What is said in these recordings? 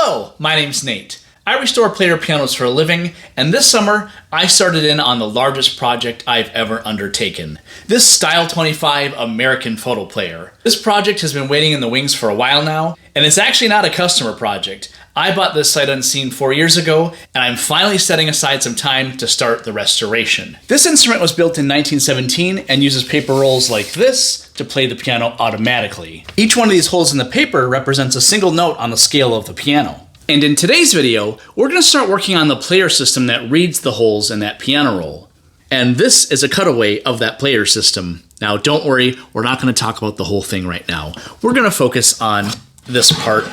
Hello, my name's Nate. I restore player pianos for a living, and this summer I started in on the largest project I've ever undertaken. This Style 25 American photo player. This project has been waiting in the wings for a while now, and it's actually not a customer project. I bought this sight unseen 4 years ago, and I'm finally setting aside some time to start the restoration. This instrument was built in 1917 and uses paper rolls like this to play the piano automatically. Each one of these holes in the paper represents a single note on the scale of the piano. And in today's video, we're going to start working on the player system that reads the holes in that piano roll. And this is a cutaway of that player system. Now, don't worry, we're not going to talk about the whole thing right now. We're going to focus on this part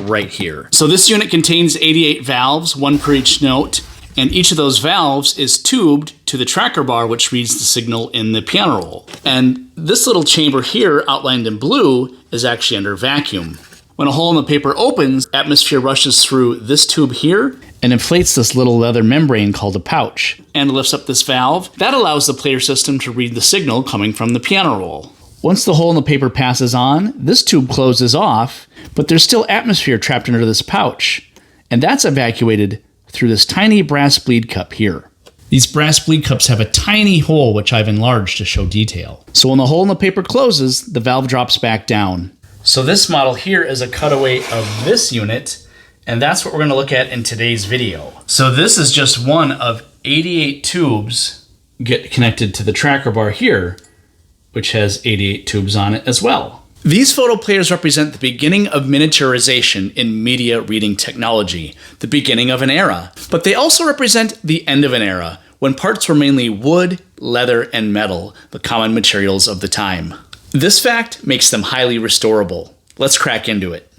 right here. So this unit contains 88 valves, one per each note, and each of those valves is tubed to the tracker bar, which reads the signal in the piano roll. And this little chamber here, outlined in blue, is actually under vacuum. When a hole in the paper opens, atmosphere rushes through this tube here and inflates this little leather membrane called a pouch, and lifts up this valve. That allows the player system to read the signal coming from the piano roll. Once the hole in the paper passes on, this tube closes off, but there's still atmosphere trapped under this pouch, and that's evacuated through this tiny brass bleed cup here. These brass bleed cups have a tiny hole which I've enlarged to show detail. So when the hole in the paper closes, the valve drops back down. So this model here is a cutaway of this unit, and that's what we're going to look at in today's video. So this is just one of 88 tubes get connected to the tracker bar here, which has 88 tubes on it as well. These photo players represent the beginning of miniaturization in media reading technology, the beginning of an era. But they also represent the end of an era, when parts were mainly wood, leather, and metal, the common materials of the time. This fact makes them highly restorable. Let's crack into it.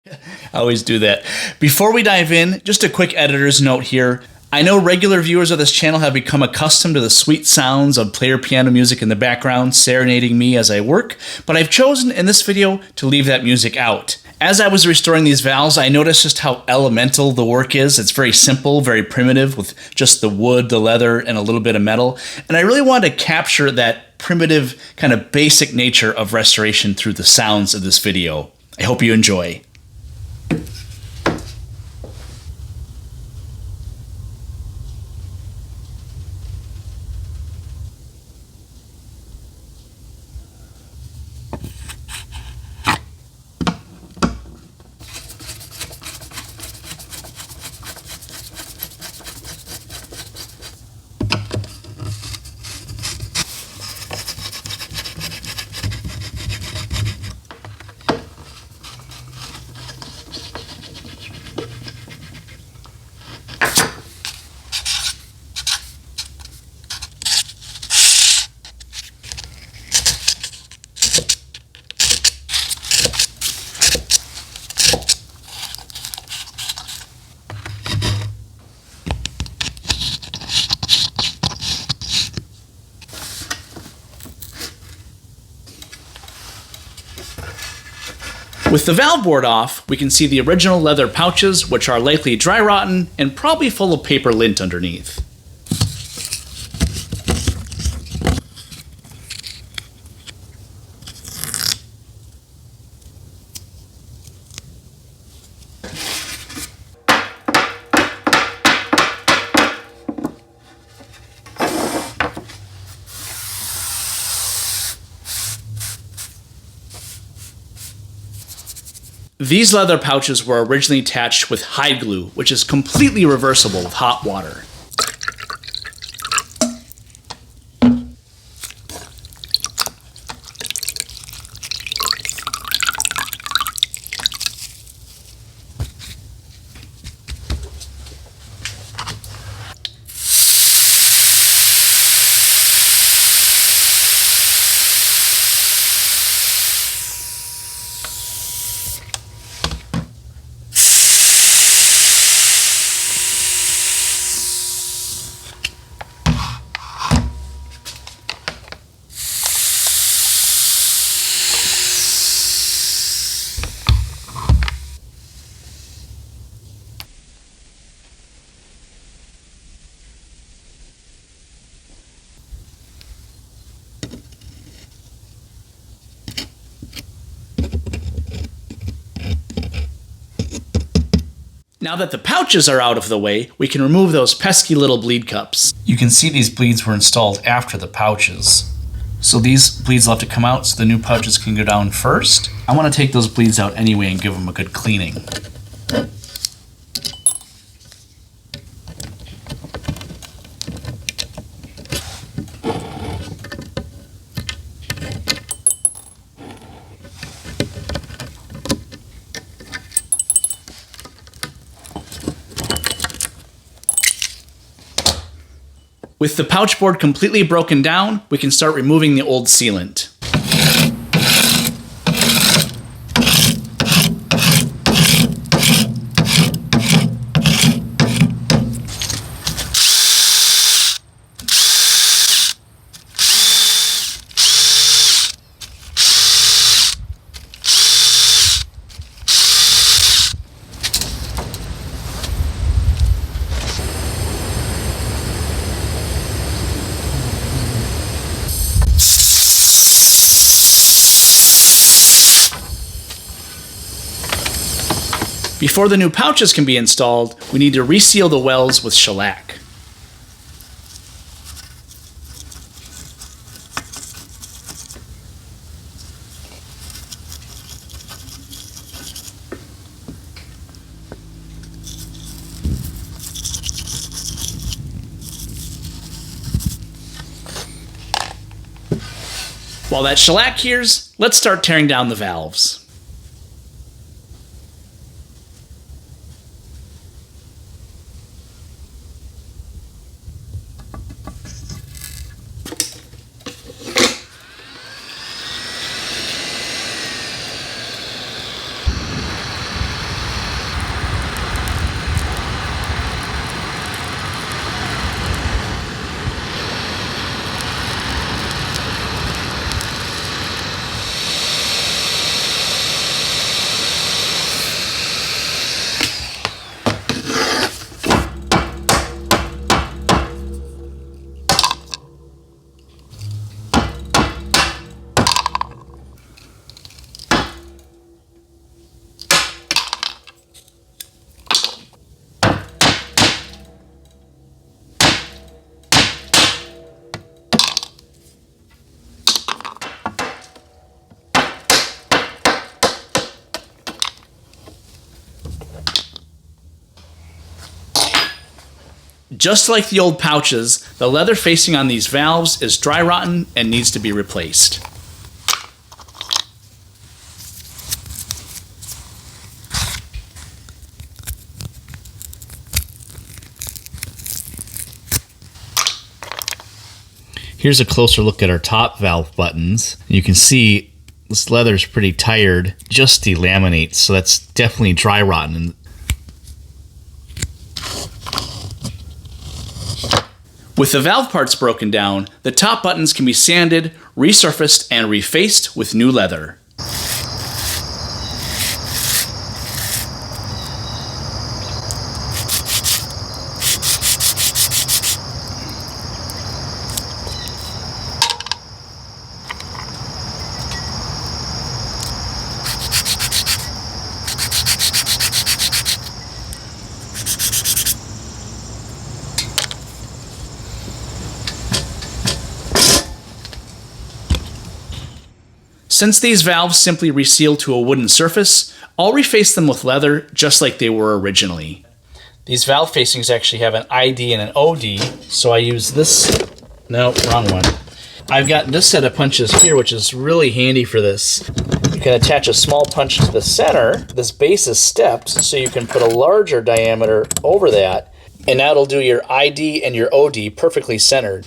I always do that. Before we dive in, just a quick editor's note here. I know regular viewers of this channel have become accustomed to the sweet sounds of player piano music in the background serenading me as I work, but I've chosen in this video to leave that music out. As I was restoring these valves, I noticed just how elemental the work is. It's very simple, very primitive, with just the wood, the leather, and a little bit of metal. And I really wanted to capture that primitive, kind of basic nature of restoration through the sounds of this video. I hope you enjoy. With the valve board off, we can see the original leather pouches, which are likely dry rotten and probably full of paper lint underneath. These leather pouches were originally attached with hide glue, which is completely reversible with hot water. Now that the pouches are out of the way, we can remove those pesky little bleed cups. You can see these bleeds were installed after the pouches. So these bleeds will have to come out so the new pouches can go down first. I want to take those bleeds out anyway and give them a good cleaning. With the pouch board completely broken down, we can start removing the old sealant. Before the new pouches can be installed, we need to reseal the wells with shellac. While that shellac cures, let's start tearing down the valves. Just like the old pouches, the leather facing on these valves is dry rotten and needs to be replaced. Here's a closer look at our top valve buttons. You can see this leather is pretty tired, just delaminates, so that's definitely dry rotten. With the valve parts broken down, the top buttons can be sanded, resurfaced, and refaced with new leather. Since these valves simply reseal to a wooden surface, I'll reface them with leather just like they were originally. These valve facings actually have an ID and an OD, so I use this. No, wrong one. I've got this set of punches here, which is really handy for this. You can attach a small punch to the center. This base is stepped, so you can put a larger diameter over that, and that'll do your ID and your OD perfectly centered.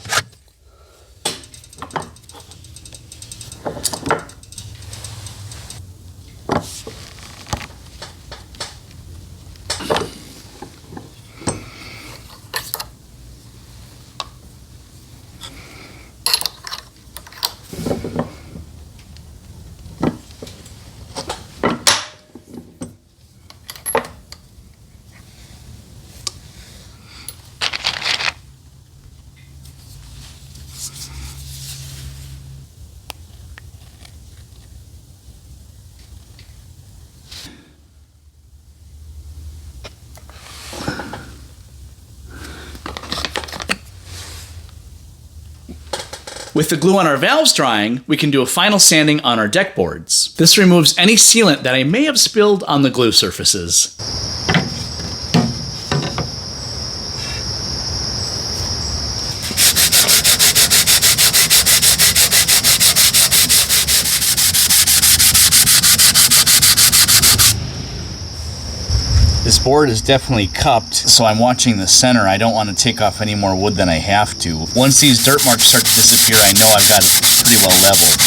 With the glue on our valves drying, we can do a final sanding on our deck boards. This removes any sealant that I may have spilled on the glue surfaces. This board is definitely cupped, so I'm watching the center. I don't want to take off any more wood than I have to. Once these dirt marks start to disappear, I know I've got it pretty well leveled.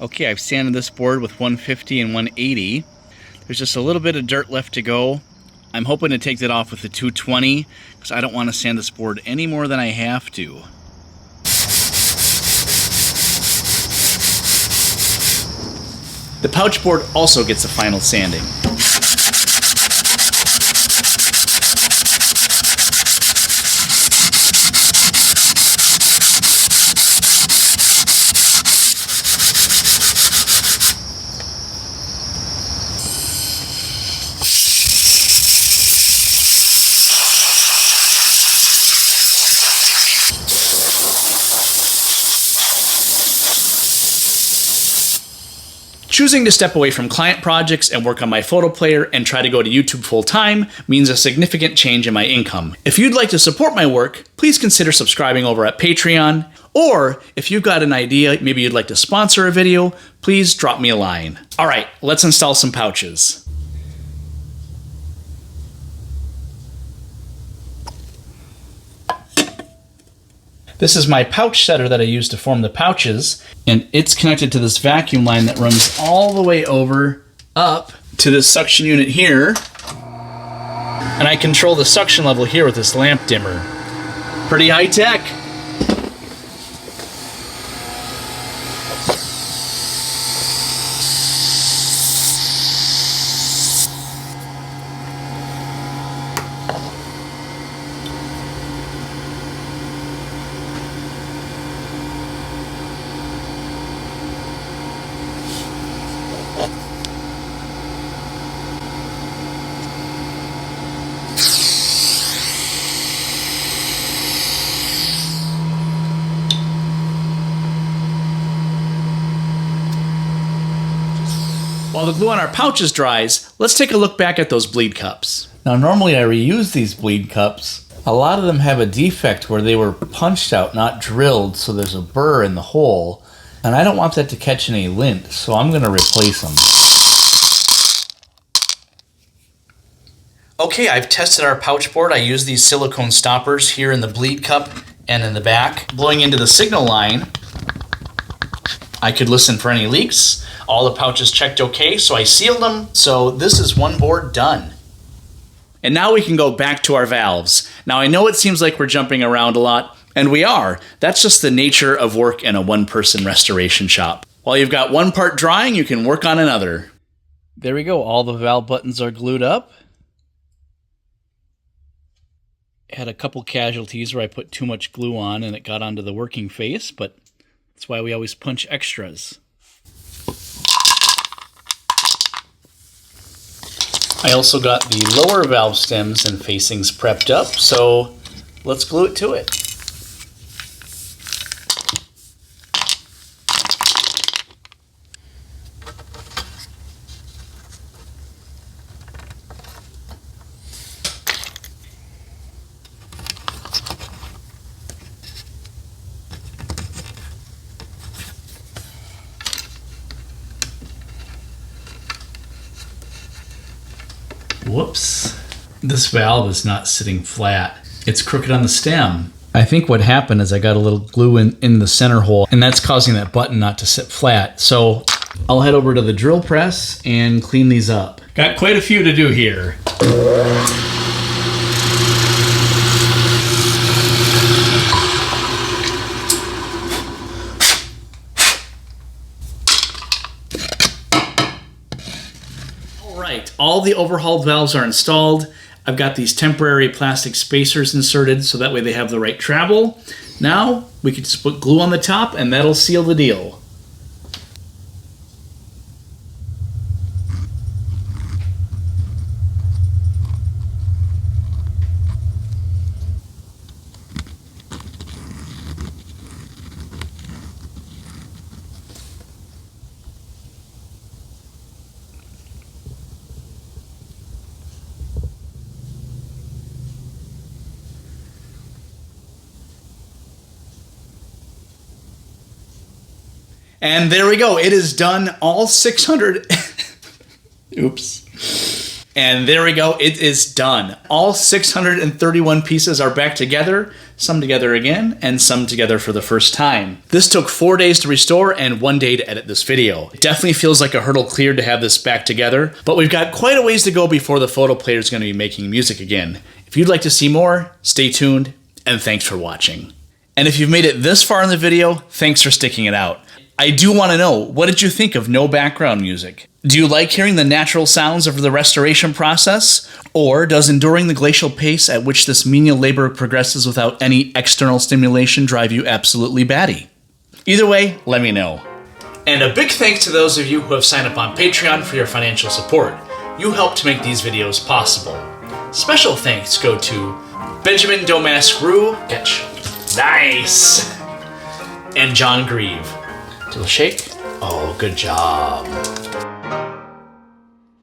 Okay, I've sanded this board with 150 and 180. There's just a little bit of dirt left to go. I'm hoping to take that off with the 220 because I don't want to sand this board any more than I have to. The pouch board also gets a final sanding. Choosing to step away from client projects and work on my photo player and try to go to YouTube full time means a significant change in my income. If you'd like to support my work, please consider subscribing over at Patreon. Or if you've got an idea, maybe you'd like to sponsor a video, please drop me a line. All right, let's install some pouches. This is my pouch setter that I use to form the pouches, and it's connected to this vacuum line that runs all the way over up to this suction unit here. And I control the suction level here with this lamp dimmer. Pretty high tech. While the glue on our pouches dries, let's take a look back at those bleed cups. Now normally I reuse these bleed cups. A lot of them have a defect where they were punched out, not drilled, so there's a burr in the hole. And I don't want that to catch any lint, so I'm going to replace them. Okay, I've tested our pouch board. I use these silicone stoppers here in the bleed cup and in the back. Blowing into the signal line, I could listen for any leaks. All the pouches checked okay, so I sealed them. So this is one board done. And now we can go back to our valves. Now I know it seems like we're jumping around a lot, and we are. That's just the nature of work in a one-person restoration shop. While you've got one part drying, you can work on another. There we go, all the valve buttons are glued up. Had a couple casualties where I put too much glue on and it got onto the working face, but that's why we always punch extras. I also got the lower valve stems and facings prepped up, so let's glue it to it. Whoops. This valve is not sitting flat. It's crooked on the stem. I think what happened is I got a little glue in the center hole, and that's causing that button not to sit flat. So I'll head over to the drill press and clean these up. Got quite a few to do here. All the overhauled valves are installed. I've got these temporary plastic spacers inserted so that way they have the right travel. Now we can just put glue on the top and that'll seal the deal. And there we go. It is done. All 600... Oops. And there we go. It is done. All 631 pieces are back together, some together again, and some together for the first time. This took 4 days to restore and 1 day to edit this video. It definitely feels like a hurdle cleared to have this back together, but we've got quite a ways to go before the photo player is going to be making music again. If you'd like to see more, stay tuned, and thanks for watching. And if you've made it this far in the video, thanks for sticking it out. I do want to know, what did you think of no background music? Do you like hearing the natural sounds of the restoration process? Or does enduring the glacial pace at which this menial labor progresses without any external stimulation drive you absolutely batty? Either way, let me know. And a big thanks to those of you who have signed up on Patreon for your financial support. You help to make these videos possible. Special thanks go to Benjamin Domas-Grew, catch, nice, and John Grieve. Do a shake. Oh, good job.